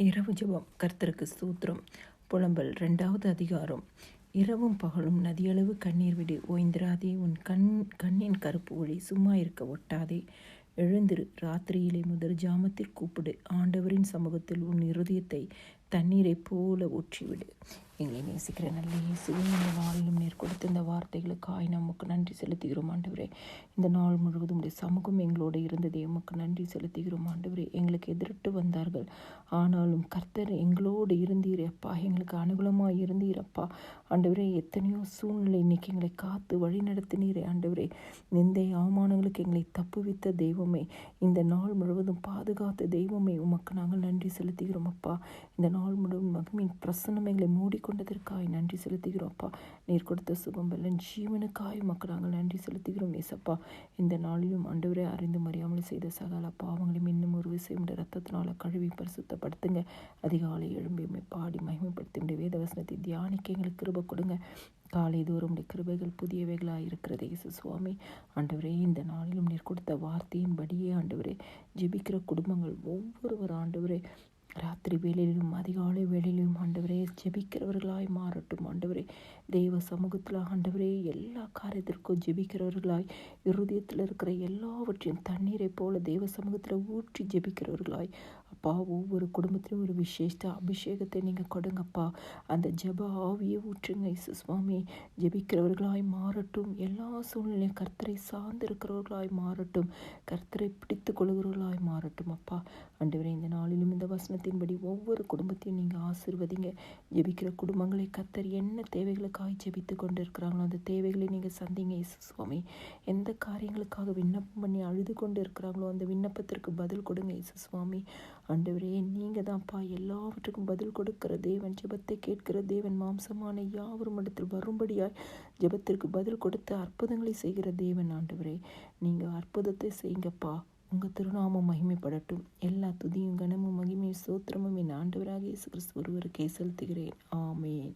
இரவு ஜெபம். கர்த்தருக்கு ஸ்தோத்திரம். புலம்பல் 2வது அதிகாரம். இரவும் பகலும் நதியளவு கண்ணீர் விடு, ஓய்ந்திராதே. உன் கண்ணின் கருப்பு ஒளி சும்மா இருக்க ஒட்டாதே. எழுந்திரு, ராத்திரியிலே முதல் ஜாமத்தில் கூப்பிடு. ஆண்டவரின் சமூகத்தில் உன் இருதயத்தை தண்ணீரைப் போல ஊற்றிவிடு. எங்களை நேசிக்கிற நல்ல இயேசுவே, இந்த நாளிலும் நீர் கொடுத்த இந்த வார்த்தைகளுக்காய் நமக்கு நன்றி செலுத்துகிறோம் ஆண்டவரே. இந்த நாள் முழுவதும் உடைய சமூகம் எங்களோடு இருந்ததே, உமக்கு நன்றி செலுத்துகிறோம் ஆண்டவரே. எங்களுக்கு எதிரிட்டு வந்தார்கள், ஆனாலும் கர்த்தர் எங்களோடு இருந்தீரே அப்பா, எங்களுக்கு அனுகூலமாக இருந்தீரப்பா ஆண்டவரே. எத்தனையோ சூழ்நிலை இன்னைக்கு எங்களை காத்து வழி நடத்தினீரே ஆண்டவரே. நிந்தை அவமானங்களுக்கு எங்களை தப்புவித்த தெய்வமே, இந்த நாள் முழுவதும் பாதுகாத்த தெய்வமே, உமக்கு நாங்கள் நன்றி செலுத்துகிறோம் அப்பா. இந்த நாள் முழுவதும் மகிமையின் பிரசன்னம் எங்களை மூடிக்கொண்டதற்காய் நன்றி செலுத்துகிறோம் அப்பா. நீர் கொடுத்த சுகம் பலன் ஜீவனுக்காய் உமக்கு நாங்கள் நன்றி செலுத்துகிறோம் ஏசப்பா. இந்த நாளிலும் ஆண்டவரே, அறிந்தும் அறியாமல் செய்த சகல பாவங்களையும் இன்னும் ஒரு விஷயம் ரத்தத்தினால கழுவி பரிசுத்தப்படுத்துங்க. அதிகாலை எழும்பி பாடி மகிமைப்படுத்தி வேத வசனத்தை தியானிக்க எங்களுக்கு கிருபை கொடுங்க. காலை தோறும் கிருபைகள் புதியவைகளாக இருக்கிறது இயேசு சுவாமி. ஆண்டவரே, இந்த நாளிலும் நீர் கொடுத்த வார்த்தையின்படியே ஆண்டவரே, ஜெபிக்கிற குடும்பங்கள் ஒவ்வொருவர் ஆண்டவரே, ராத்திரி வேளையிலும் அதிகாலை வேளையிலும் ஆண்டவரே ஜெபிக்கிறவர்களாய் மாறட்டும் ஆண்டவரே. தெய்வ சமூகத்தில் ஆண்டவரே எல்லா காரியத்திற்கும் ஜெபிக்கிறவர்களாய், இருதயத்தில் இருக்கிற எல்லாவற்றையும் தண்ணீரை போல தெய்வ சமூகத்தில் ஊற்றி ஜெபிக்கிறவர்களாய் அப்பா. ஒவ்வொரு குடும்பத்திலும் ஒரு விசேஷ அபிஷேகத்தை நீங்கள் கொடுங்கப்பா. அந்த ஜெப ஆவியை ஊற்றுங்க இயேசு சுவாமி. ஜெபிக்கிறவர்களாய் மாறட்டும். எல்லா சூழ்நிலையும் கர்த்தரை சார்ந்து இருக்கிறவர்களாய் மாறட்டும். கர்த்தரை பிடித்து கொள்கிறவர்களாய் மாறட்டும் அப்பா. ஆண்டவரே, இந்த நாளிலும் இந்த வசனத்தின்படி ஒவ்வொரு குடும்பத்தையும் நீங்கள் ஆசீர்வதிங்க. ஜெபிக்கிற குடும்பங்களை கர்த்தர் என்ன தேவைகளுக்காக ஜெபித்து கொண்டு இருக்கிறாங்களோ அந்த தேவைகளை நீங்கள் சந்திங்க இயேசு சுவாமி. எந்த காரியங்களுக்காக விண்ணப்பம் பண்ணி அழுது கொண்டு இருக்கிறாங்களோ அந்த விண்ணப்பத்திற்கு பதில் கொடுங்க இயேசு சுவாமி. ஆண்டவரே, நீங்கள் தான்ப்பா எல்லாவற்றுக்கும் பதில் கொடுக்கிற தேவன், ஜெபத்தை கேட்கிற தேவன், மாம்சமான யாவரும் இடத்தில் வரும்படியாய் ஜெபத்திற்கு பதில் கொடுத்து அற்புதங்களை செய்கிற தேவன் ஆண்டவரே. நீங்கள் அற்புதத்தை செய்யுங்கப்பா. உங்கள் திருநாமம் மகிமைப்படட்டும். எல்லா துதியும் கனமும் மகிமையும் ஸ்தோத்திரமும் என் ஆண்டவராக இயேசு கிறிஸ்து ஒருவருக்கே செலுத்துகிறேன். ஆமேன்.